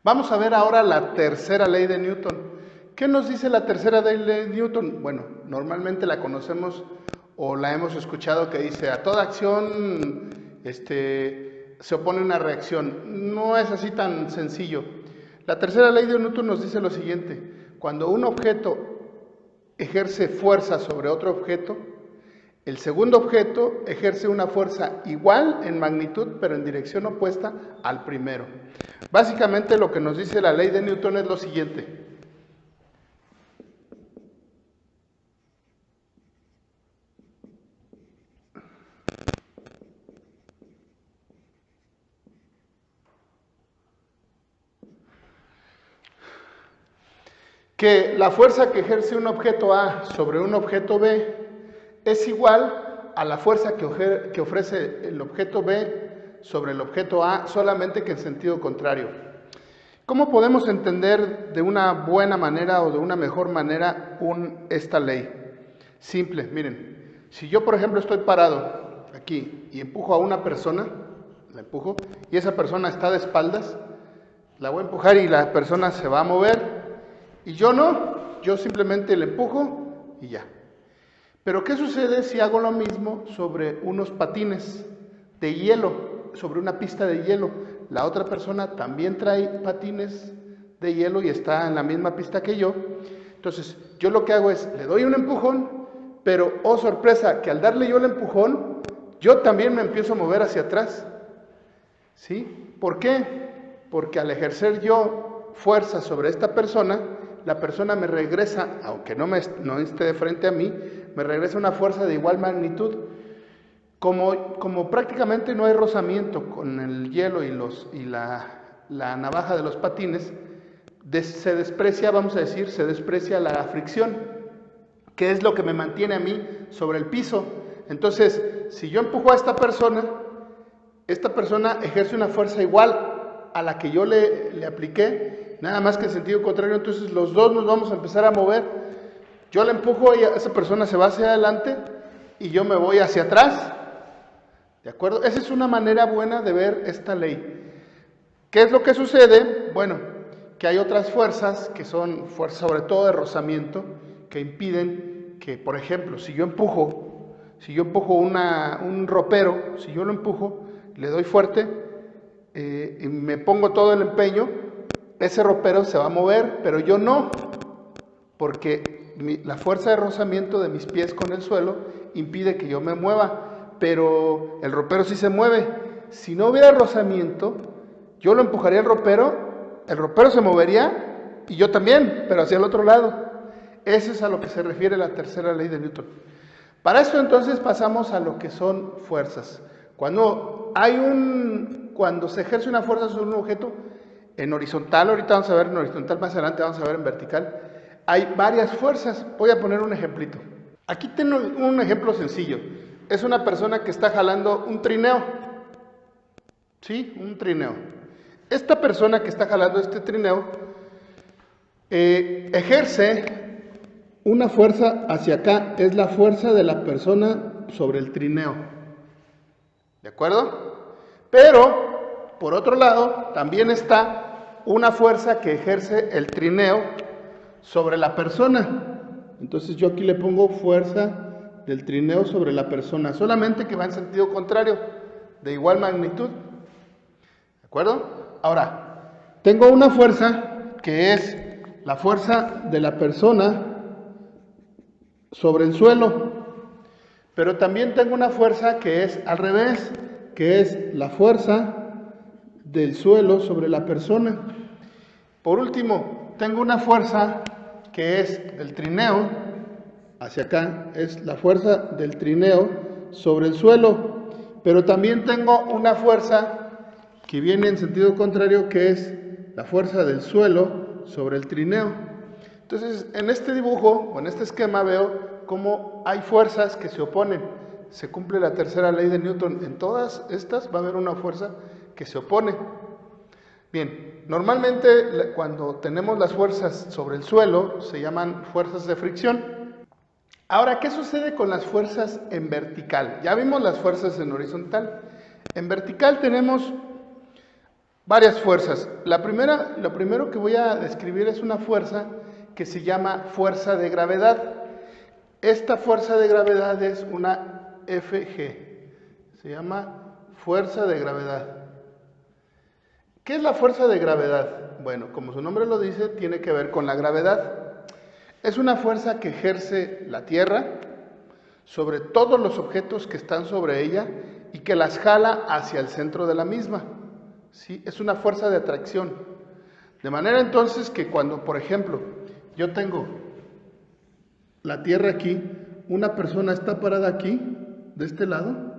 Vamos a ver ahora la tercera ley de Newton. ¿Qué nos dice la tercera ley de Newton? Bueno, normalmente la conocemos o la hemos escuchado que dice a toda acción se opone una reacción. No es así tan sencillo. La tercera ley de Newton nos dice lo siguiente: cuando un objeto ejerce fuerza sobre otro objeto, el segundo objeto ejerce una fuerza igual en magnitud, pero en dirección opuesta al primero. Básicamente lo que nos dice la ley de Newton es lo siguiente: que la fuerza que ejerce un objeto A sobre un objeto B es igual a la fuerza que ofrece el objeto B sobre el objeto A, solamente que en sentido contrario. ¿Cómo podemos entender de una buena manera o de una mejor manera esta ley? Simple, miren, si yo por ejemplo estoy parado aquí y empujo a una persona, la empujo, y esa persona está de espaldas, la voy a empujar y la persona se va a mover, y yo no, yo simplemente le empujo y ya. Pero ¿qué sucede si hago lo mismo sobre unos patines de hielo, sobre una pista de hielo? La otra persona también trae patines de hielo y está en la misma pista que yo. Entonces, yo lo que hago es, le doy un empujón, pero, oh sorpresa, que al darle yo el empujón, yo también me empiezo a mover hacia atrás. ¿Sí? ¿Por qué? Porque al ejercer yo fuerza sobre esta persona, la persona me regresa, aunque no esté de frente a mí, me regresa una fuerza de igual magnitud. Como prácticamente no hay rozamiento con el hielo y la navaja de los patines, se desprecia, vamos a decir, se desprecia la fricción, que es lo que me mantiene a mí sobre el piso. Entonces, si yo empujo a esta persona ejerce una fuerza igual a la que yo le apliqué, nada más que en sentido contrario. Entonces los dos nos vamos a empezar a mover. Yo la empujo y esa persona se va hacia adelante y yo me voy hacia atrás. ¿De acuerdo? Esa es una manera buena de ver esta ley. ¿Qué es lo que sucede? Bueno, que hay otras fuerzas que son fuerzas sobre todo de rozamiento, que impiden que, por ejemplo, si yo empujo un ropero, si yo lo empujo, le doy fuerte y me pongo todo el empeño, ese ropero se va a mover, pero yo no, porque la fuerza de rozamiento de mis pies con el suelo impide que yo me mueva, pero el ropero sí se mueve. Si no hubiera rozamiento, yo lo empujaría el ropero se movería y yo también, pero hacia el otro lado. Eso es a lo que se refiere la tercera ley de Newton. Para esto entonces pasamos a lo que son fuerzas. Cuando se ejerce una fuerza sobre un objeto en horizontal, ahorita vamos a ver en horizontal, más adelante vamos a ver en vertical, hay varias fuerzas. Voy a poner un ejemplito. Aquí tengo un ejemplo sencillo. Es una persona que está jalando un trineo. ¿Sí? Un trineo. Esta persona que está jalando este trineo ejerce una fuerza hacia acá, es la fuerza de la persona sobre el trineo. ¿De acuerdo? Pero, por otro lado, también está una fuerza que ejerce el trineo sobre la persona. Entonces yo aquí le pongo fuerza del trineo sobre la persona, solamente que va en sentido contrario, de igual magnitud. ¿De acuerdo? Ahora, tengo una fuerza que es la fuerza de la persona sobre el suelo, pero también tengo una fuerza que es al revés, que es la fuerza del suelo sobre la persona. Por último, tengo una fuerza que es el trineo, hacia acá, es la fuerza del trineo sobre el suelo, pero también tengo una fuerza que viene en sentido contrario, que es la fuerza del suelo sobre el trineo. Entonces, en este dibujo o en este esquema veo cómo hay fuerzas que se oponen. Se cumple la tercera ley de Newton. En todas estas va a haber una fuerza que se opone. Bien, normalmente cuando tenemos las fuerzas sobre el suelo se llaman fuerzas de fricción. Ahora, ¿qué sucede con las fuerzas en vertical? Ya vimos las fuerzas en horizontal. En vertical tenemos Varias fuerzas. Lo primero que voy a describir es una fuerza que se llama fuerza de gravedad. Esta fuerza de gravedad es una Fg. Se llama fuerza de gravedad. ¿Qué es la fuerza de gravedad? Bueno, como su nombre lo dice, tiene que ver con la gravedad. Es una fuerza que ejerce la Tierra sobre todos los objetos que están sobre ella y que las jala hacia el centro de la misma. ¿Sí? Es una fuerza de atracción. De manera entonces que cuando, por ejemplo, yo tengo la Tierra aquí, una persona está parada aquí, de este lado,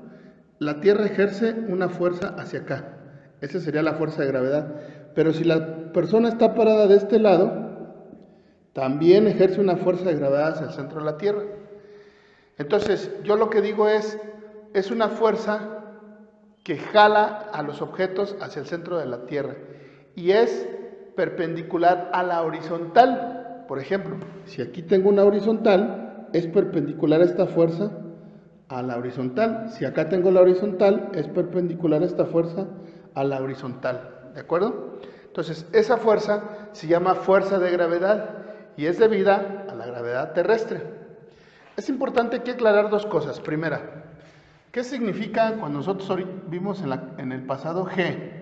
la Tierra ejerce una fuerza hacia acá. Esa sería la fuerza de gravedad. Pero si la persona está parada de este lado, también ejerce una fuerza de gravedad hacia el centro de la Tierra. Entonces, yo lo que digo es una fuerza que jala a los objetos hacia el centro de la Tierra y es perpendicular a la horizontal. Por ejemplo, si aquí tengo una horizontal, es perpendicular esta fuerza a la horizontal. Si acá tengo la horizontal, es perpendicular esta fuerza a la horizontal. ¿De acuerdo? Entonces, esa fuerza se llama fuerza de gravedad y es debida a la gravedad terrestre. Es importante aquí aclarar dos cosas. Primera, ¿qué significa cuando nosotros vimos en el pasado G?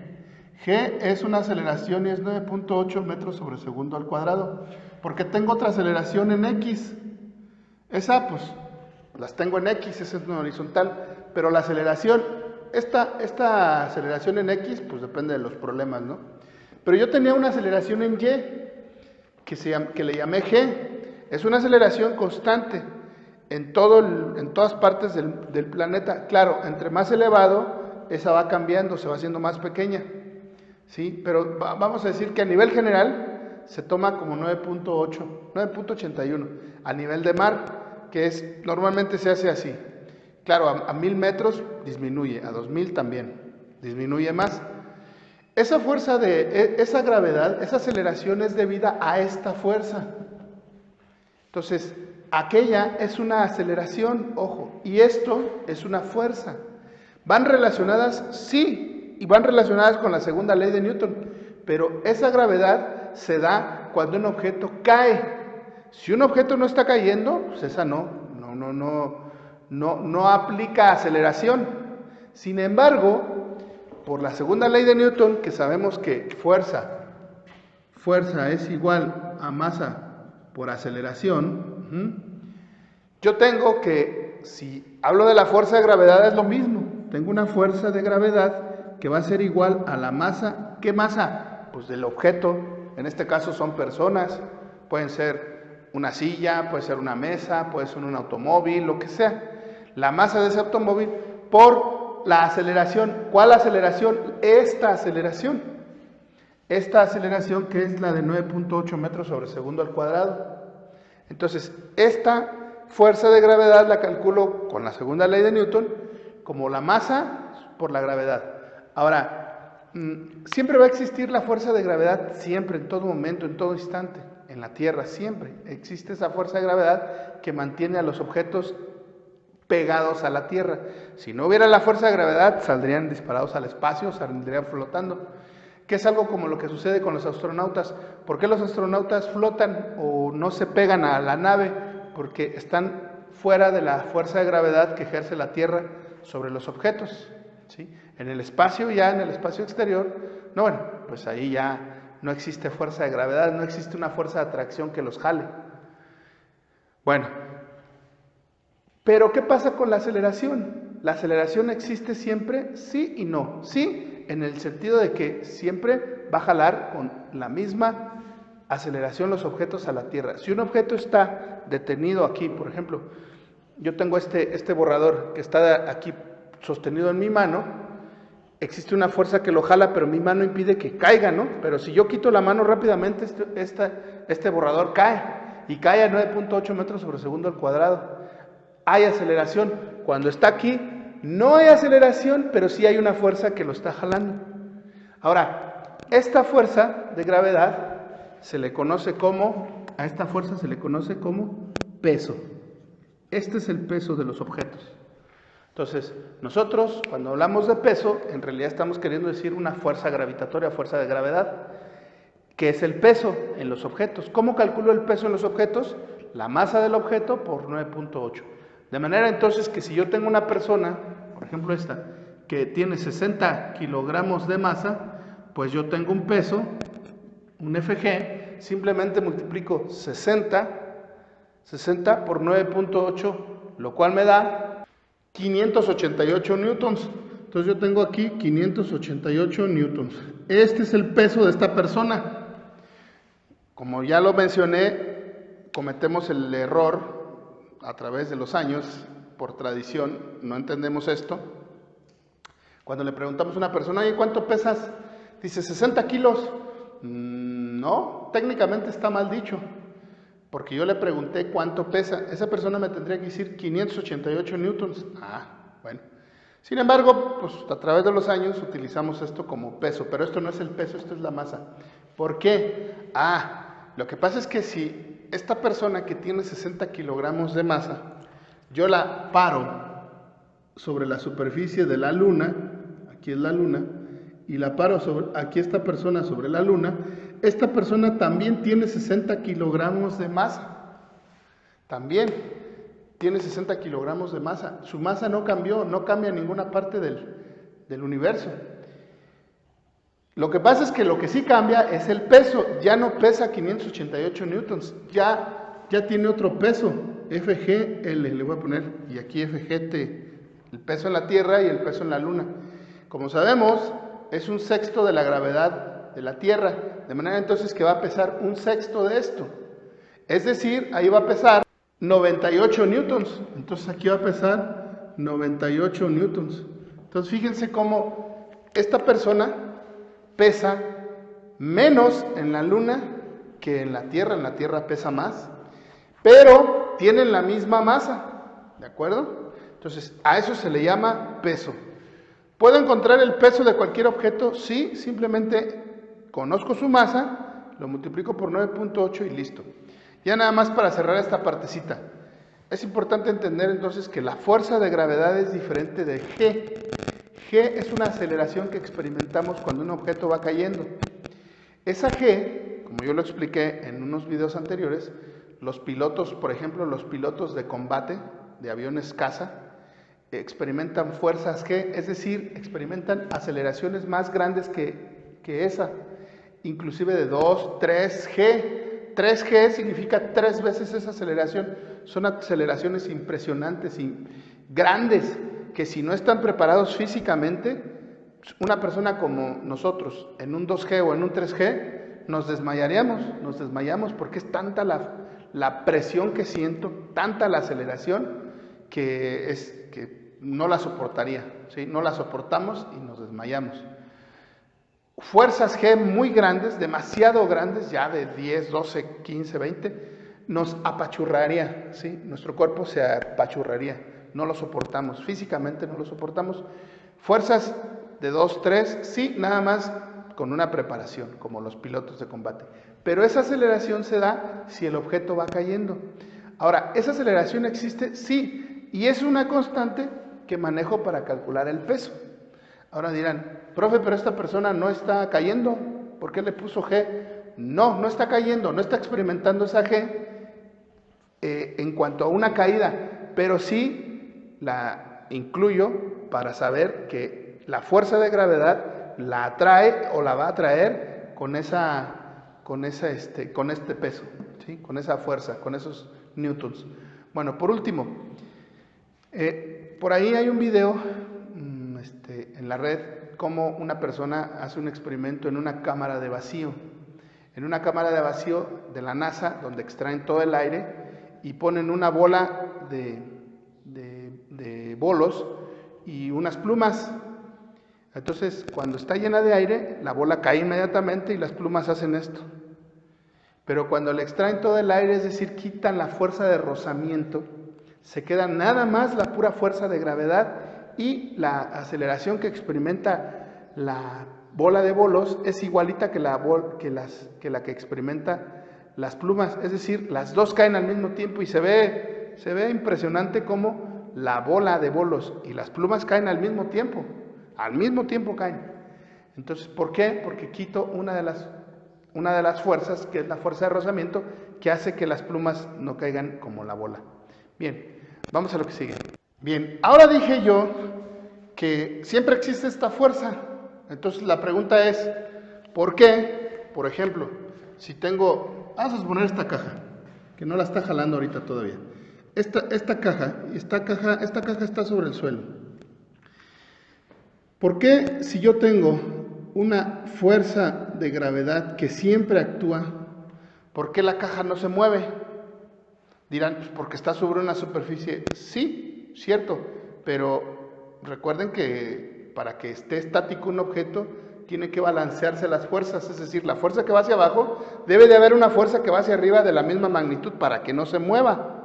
G es una aceleración y es 9.8 metros sobre segundo al cuadrado. Porque tengo otra aceleración en X. Esa, pues, las tengo en X, esa es una horizontal. Pero la aceleración, esta aceleración en X, pues depende de los problemas, ¿no? Pero yo tenía una aceleración en Y, que le llamé G. Es una aceleración constante en todas partes del planeta. Claro, entre más elevado, esa va cambiando, se va haciendo más pequeña, ¿sí? Pero vamos a decir que a nivel general se toma como 9.81 a nivel de mar, que normalmente se hace así. Claro, a 1000 metros disminuye, a 2000 también, disminuye más. Esa fuerza esa gravedad, esa aceleración es debida a esta fuerza. Entonces, aquella es una aceleración, ojo, y esto es una fuerza. ¿Van relacionadas? Sí, y van relacionadas con la segunda ley de Newton, pero esa gravedad se da cuando un objeto cae. Si un objeto no está cayendo, pues esa no aplica aceleración. Sin embargo, por la segunda ley de Newton, que sabemos que fuerza es igual a masa por aceleración, yo tengo que, si hablo de la fuerza de gravedad, es lo mismo. Tengo una fuerza de gravedad que va a ser igual a la masa. ¿Qué masa? Pues del objeto. En este caso son personas, pueden ser una silla, puede ser una mesa, puede ser un automóvil, lo que sea. La masa de ese automóvil por la aceleración. ¿Cuál aceleración? Esta aceleración. Esta aceleración que es la de 9.8 metros sobre segundo al cuadrado. Entonces, esta fuerza de gravedad la calculo con la segunda ley de Newton como la masa por la gravedad. Ahora, siempre va a existir la fuerza de gravedad, siempre, en todo momento, en todo instante, en la Tierra, siempre existe esa fuerza de gravedad que mantiene a los objetos pegados a la Tierra. Si no hubiera la fuerza de gravedad, saldrían disparados al espacio, saldrían flotando. Que es algo como lo que sucede con los astronautas. ¿Por qué los astronautas flotan o no se pegan a la nave? Porque están fuera de la fuerza de gravedad que ejerce la Tierra sobre los objetos, ¿sí? En el espacio, ya en el espacio exterior, no, bueno, pues ahí ya no existe fuerza de gravedad, no existe una fuerza de atracción que los jale. Bueno, pero ¿qué pasa con la aceleración? ¿La aceleración existe siempre? Sí y no. Sí, en el sentido de que siempre va a jalar con la misma aceleración los objetos a la Tierra. Si un objeto está detenido aquí, por ejemplo, yo tengo este borrador que está aquí sostenido en mi mano, existe una fuerza que lo jala, pero mi mano impide que caiga, ¿no? Pero si yo quito la mano rápidamente, este borrador cae, y cae a 9.8 metros sobre segundo al cuadrado. Hay aceleración. Cuando está aquí, no hay aceleración, pero sí hay una fuerza que lo está jalando. Ahora, esta fuerza de gravedad a esta fuerza se le conoce como peso. Este es el peso de los objetos. Entonces, nosotros cuando hablamos de peso, en realidad estamos queriendo decir una fuerza gravitatoria, fuerza de gravedad, que es el peso en los objetos. ¿Cómo calculo el peso en los objetos? La masa del objeto por 9.8. De manera entonces que si yo tengo una persona, por ejemplo esta, que tiene 60 kilogramos de masa, pues yo tengo un peso, un FG, simplemente multiplico 60 por 9.8, lo cual me da 588 newtons. Entonces yo tengo aquí 588 newtons. Este es el peso de esta persona. Como ya lo mencioné, cometemos el error a través de los años, por tradición, no entendemos esto. Cuando le preguntamos a una persona, oye, ¿cuánto pesas? Dice, 60 kilos. No, técnicamente está mal dicho, porque yo le pregunté cuánto pesa. Esa persona me tendría que decir 588 newtons. Bueno. Sin embargo, pues a través de los años utilizamos esto como peso, pero esto no es el peso, esto es la masa. ¿Por qué? Lo que pasa es que si esta persona que tiene 60 kilogramos de masa, yo la paro sobre la superficie de la luna, aquí es la luna, y la paro sobre, aquí esta persona sobre la luna, esta persona también tiene 60 kilogramos de masa. También tiene 60 kilogramos de masa. Su masa no cambió, no cambia en ninguna parte del universo. Lo que pasa es que lo que sí cambia es el peso. Ya no pesa 588 newtons, ya tiene otro peso, FGL, le voy a poner, y aquí FGT, el peso en la Tierra y el peso en la Luna. Como sabemos, es un sexto de la gravedad de la Tierra, de manera entonces que va a pesar un sexto de esto. Es decir, ahí va a pesar 98 newtons. Entonces aquí va a pesar 98 newtons. Entonces fíjense cómo esta persona pesa menos en la Luna que en la Tierra pesa más, pero tienen la misma masa, ¿de acuerdo? Entonces, a eso se le llama peso. ¿Puedo encontrar el peso de cualquier objeto? Sí, simplemente conozco su masa, lo multiplico por 9.8 y listo. Ya nada más para cerrar esta partecita. Es importante entender entonces que la fuerza de gravedad es diferente de G. G es una aceleración que experimentamos cuando un objeto va cayendo. Esa G, como yo lo expliqué en unos videos anteriores, los pilotos, por ejemplo, los pilotos de combate de aviones caza, experimentan fuerzas G, es decir, experimentan aceleraciones más grandes que esa, inclusive de 2, 3G. 3G significa 3 veces esa aceleración. Son aceleraciones impresionantes y grandes, que si no están preparados físicamente, una persona como nosotros en un 2G o en un 3G nos desmayamos porque es tanta la presión que siento, tanta la aceleración que no la soportaría, ¿sí? No la soportamos y nos desmayamos. Fuerzas G muy grandes, demasiado grandes, ya de 10, 12, 15, 20, nos apachurraría, ¿sí? Nuestro cuerpo se apachurraría. No lo soportamos, físicamente no lo soportamos. Fuerzas de 2, 3, sí, nada más con una preparación, como los pilotos de combate. Pero esa aceleración se da si el objeto va cayendo. Ahora, ¿esa aceleración existe? Sí, y es una constante que manejo para calcular el peso. Ahora dirán, profe, pero esta persona no está cayendo, ¿por qué le puso G? No, no está cayendo, no está experimentando esa G en cuanto a una caída, pero sí la incluyo para saber que la fuerza de gravedad la atrae o la va a atraer con este peso, ¿sí? Con esa fuerza, con esos newtons. Bueno, por último, por ahí hay un video en la red, cómo una persona hace un experimento en una cámara de vacío. En una cámara de vacío de la NASA, donde extraen todo el aire y ponen una bola de bolos y unas plumas. Entonces, cuando está llena de aire, la bola cae inmediatamente y las plumas hacen esto. Pero cuando le extraen todo el aire, es decir, quitan la fuerza de rozamiento, se queda nada más la pura fuerza de gravedad y la aceleración que experimenta la bola de bolos es igualita que la que experimenta las plumas. Es decir, las dos caen al mismo tiempo y se ve impresionante cómo la bola de bolos y las plumas caen al mismo tiempo caen. Entonces, ¿por qué? Porque quito una de las fuerzas, que es la fuerza de rozamiento, que hace que las plumas no caigan como la bola. Bien, vamos a lo que sigue. Bien, ahora dije yo que siempre existe esta fuerza. Entonces la pregunta es, ¿por qué? Por ejemplo, si tengo, vamos a suponer esta caja, que no la está jalando ahorita todavía. Esta caja está sobre el suelo. ¿Por qué si yo tengo una fuerza de gravedad que siempre actúa, por qué la caja no se mueve? Dirán, pues porque está sobre una superficie. Sí, cierto, pero recuerden que para que esté estático un objeto, tiene que balancearse las fuerzas, es decir, la fuerza que va hacia abajo, debe de haber una fuerza que va hacia arriba de la misma magnitud para que no se mueva.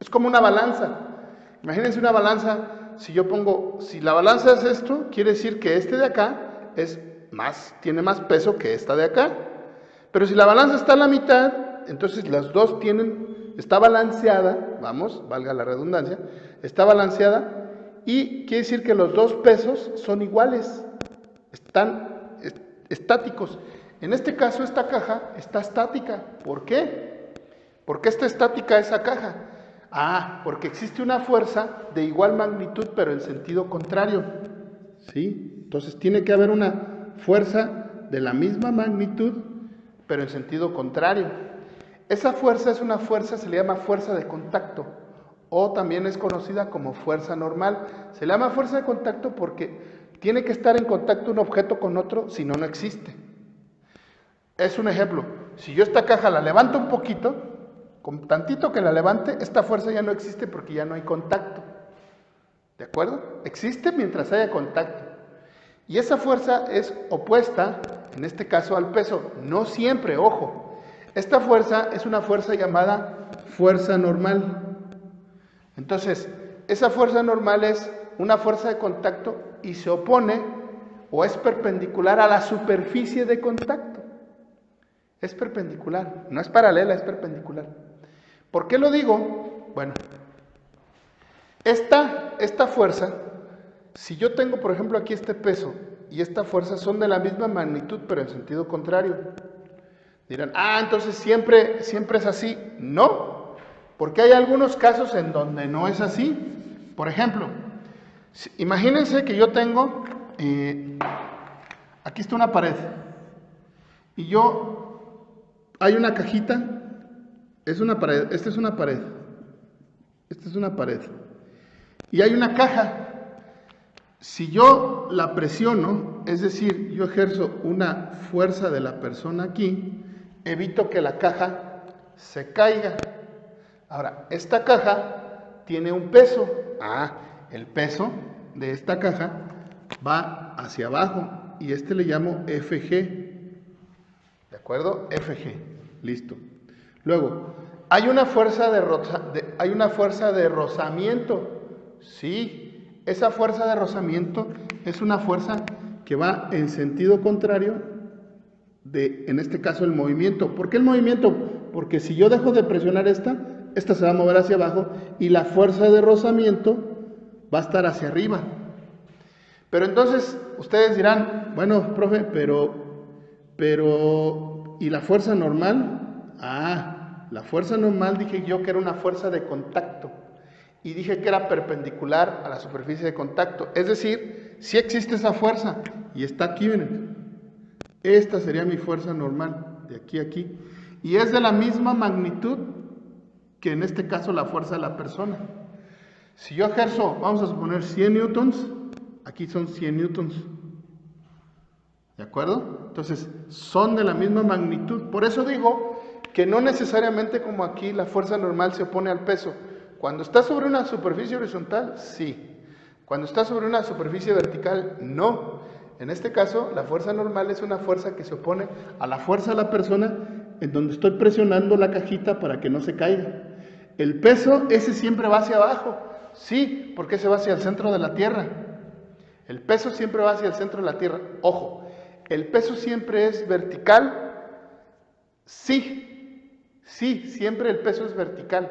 Es como una balanza. Imagínense una balanza, si la balanza es esto, quiere decir que este de acá tiene más peso que esta de acá. Pero si la balanza está a la mitad, entonces las dos está balanceada, valga la redundancia, está balanceada y quiere decir que los dos pesos son iguales, están estáticos. En este caso esta caja está estática. ¿Por qué? ¿Por qué está estática esa caja? Porque existe una fuerza de igual magnitud pero en sentido contrario. ¿Sí? Entonces tiene que haber una fuerza de la misma magnitud pero en sentido contrario. Esa fuerza se le llama fuerza de contacto o también es conocida como fuerza normal. Se le llama fuerza de contacto porque tiene que estar en contacto un objeto con otro, si no, no existe. Es un ejemplo. Si yo esta caja la levanto un poquito, con tantito que la levante, esta fuerza ya no existe porque ya no hay contacto. ¿De acuerdo? Existe mientras haya contacto. Y esa fuerza es opuesta, en este caso, al peso. No siempre, ojo. Esta fuerza es una fuerza llamada fuerza normal. Entonces, esa fuerza normal es una fuerza de contacto y se opone o es perpendicular a la superficie de contacto. Es perpendicular, no es paralela, es perpendicular. ¿Por qué lo digo? Bueno, esta fuerza, si yo tengo, por ejemplo, aquí este peso y esta fuerza son de la misma magnitud, pero en sentido contrario. Dirán, entonces siempre es así. No, porque hay algunos casos en donde no es así. Por ejemplo, imagínense que yo tengo, aquí está una pared, y hay una cajita, es una pared, esta es una pared, y hay una caja. Si yo la presiono, es decir, yo ejerzo una fuerza de la persona aquí, evito que la caja se caiga. Ahora, esta caja tiene un peso. El peso de esta caja va hacia abajo y le llamo FG. ¿De acuerdo? FG. Listo. Luego, hay una fuerza de rozamiento. Sí. Esa fuerza de rozamiento es una fuerza que va en sentido contrario en este caso, el movimiento. ¿Por qué el movimiento? Porque si yo dejo de presionar esta se va a mover hacia abajo y la fuerza de rozamiento va a estar hacia arriba. Pero entonces, ustedes dirán, bueno, profe, pero ¿y la fuerza normal? La fuerza normal dije yo que era una fuerza de contacto. Y dije que era perpendicular a la superficie de contacto. Es decir, sí existe esa fuerza y está aquí, miren. Esta sería mi fuerza normal, de aquí a aquí. Y es de la misma magnitud que en este caso la fuerza de la persona. Si yo ejerzo, vamos a suponer 100 newtons, aquí son 100 newtons. ¿De acuerdo? Entonces, son de la misma magnitud. Por eso digo que no necesariamente como aquí la fuerza normal se opone al peso. Cuando está sobre una superficie horizontal, sí. Cuando está sobre una superficie vertical, no. En este caso, la fuerza normal es una fuerza que se opone a la fuerza de la persona en donde estoy presionando la cajita para que no se caiga. El peso, ese siempre va hacia abajo. Sí, porque ese va hacia el centro de la Tierra. El peso siempre va hacia el centro de la Tierra. Ojo, ¿el peso siempre es vertical? Sí, siempre el peso es vertical.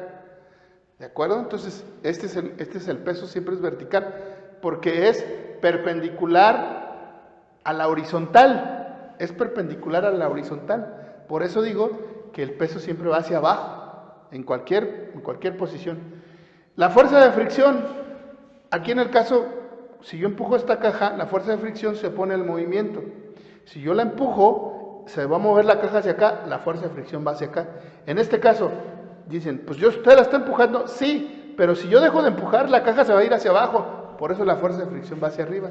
¿De acuerdo? Entonces, este es el peso, siempre es vertical, porque es perpendicular a la horizontal. Es perpendicular a la horizontal. Por eso digo que el peso siempre va hacia abajo, en cualquier posición. La fuerza de fricción, aquí en el caso, si yo empujo esta caja, la fuerza de fricción se opone al movimiento. Si yo la empujo, se va a mover la caja hacia acá, la fuerza de fricción va hacia acá. En este caso, dicen, pues usted la está empujando, sí, pero si yo dejo de empujar, la caja se va a ir hacia abajo, por eso la fuerza de fricción va hacia arriba.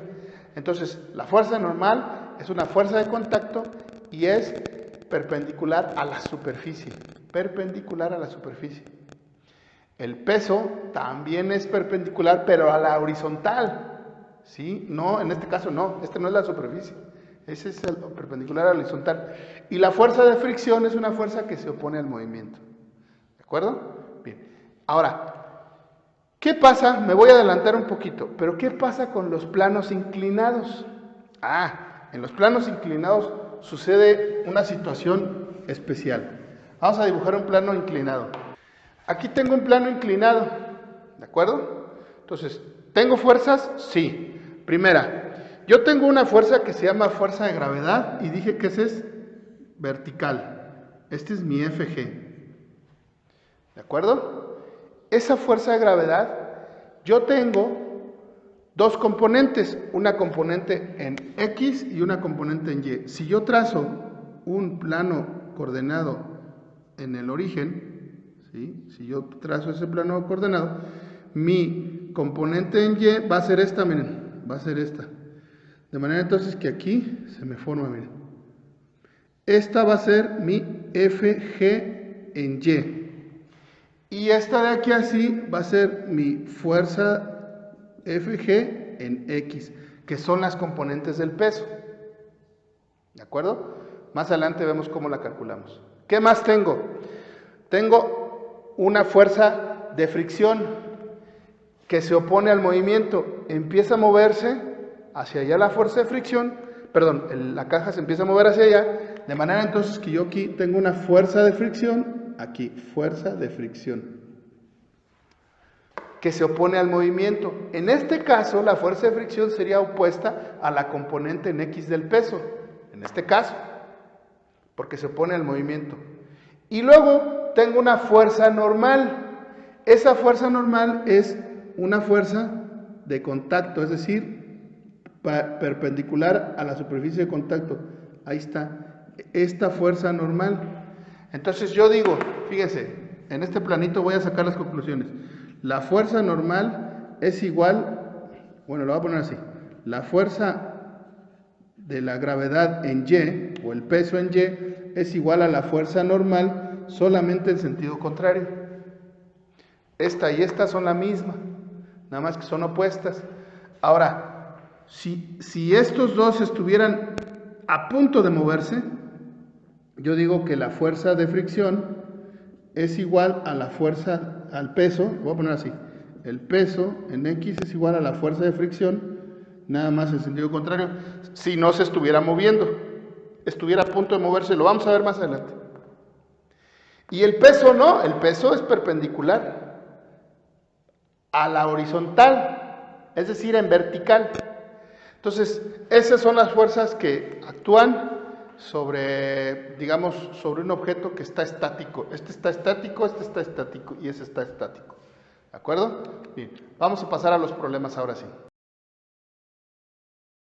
Entonces, la fuerza normal es una fuerza de contacto y es perpendicular a la superficie, perpendicular a la superficie. El peso también es perpendicular, pero a la horizontal, ¿sí? No, en este caso no, este no es la superficie, ese es el perpendicular a la horizontal. Y la fuerza de fricción es una fuerza que se opone al movimiento. ¿De acuerdo? Bien. Ahora, ¿qué pasa? Me voy a adelantar un poquito, pero ¿qué pasa con los planos inclinados? En los planos inclinados sucede una situación especial. Vamos a dibujar un plano inclinado. Aquí tengo un plano inclinado, ¿de acuerdo? Entonces, ¿tengo fuerzas? Sí. Primera, yo tengo una fuerza que se llama fuerza de gravedad y dije que ese es vertical. Este es mi FG. ¿De acuerdo? Esa fuerza de gravedad, yo tengo dos componentes, una componente en X y una componente en Y. Si yo trazo un plano coordenado en el origen, ¿sí? Si yo trazo ese plano coordenado, mi componente en Y va a ser esta, miren, va a ser esta. De manera entonces que aquí se me forma, miren. Esta va a ser mi FG en Y. Y esta de aquí así va a ser mi fuerza FG en X, que son las componentes del peso. ¿De acuerdo? Más adelante vemos cómo la calculamos. ¿Qué más tengo? Tengo una fuerza de fricción que se opone al movimiento. Empieza a moverse hacia allá la fuerza de fricción, perdón, la caja se empieza a mover hacia allá, de manera entonces que yo aquí tengo una fuerza de fricción, aquí, fuerza de fricción, que se opone al movimiento. En este caso, la fuerza de fricción sería opuesta a la componente en X del peso, en este caso, porque se opone al movimiento. Y luego tengo una fuerza normal. Esa fuerza normal es una fuerza de contacto, es decir, perpendicular a la superficie de contacto. Ahí está, esta fuerza normal. Entonces yo digo, fíjense, en este planito voy a sacar las conclusiones. La fuerza normal es igual, bueno, lo voy a poner así, la fuerza de la gravedad en Y, o el peso en Y, es igual a la fuerza normal, solamente en sentido contrario. Esta y esta son la misma, nada más que son opuestas. Ahora, si estos dos estuvieran a punto de moverse, yo digo que la fuerza de fricción es igual a la fuerza, al peso, voy a poner así, el peso en X es igual a la fuerza de fricción, nada más en sentido contrario, si no se estuviera moviendo, estuviera a punto de moverse, lo vamos a ver más adelante. Y el peso no, el peso es perpendicular a la horizontal, es decir, en vertical. Entonces, esas son las fuerzas que actúan sobre, digamos, sobre un objeto que está estático. Este está estático y ese está estático. ¿De acuerdo? Bien, vamos a pasar a los problemas ahora sí.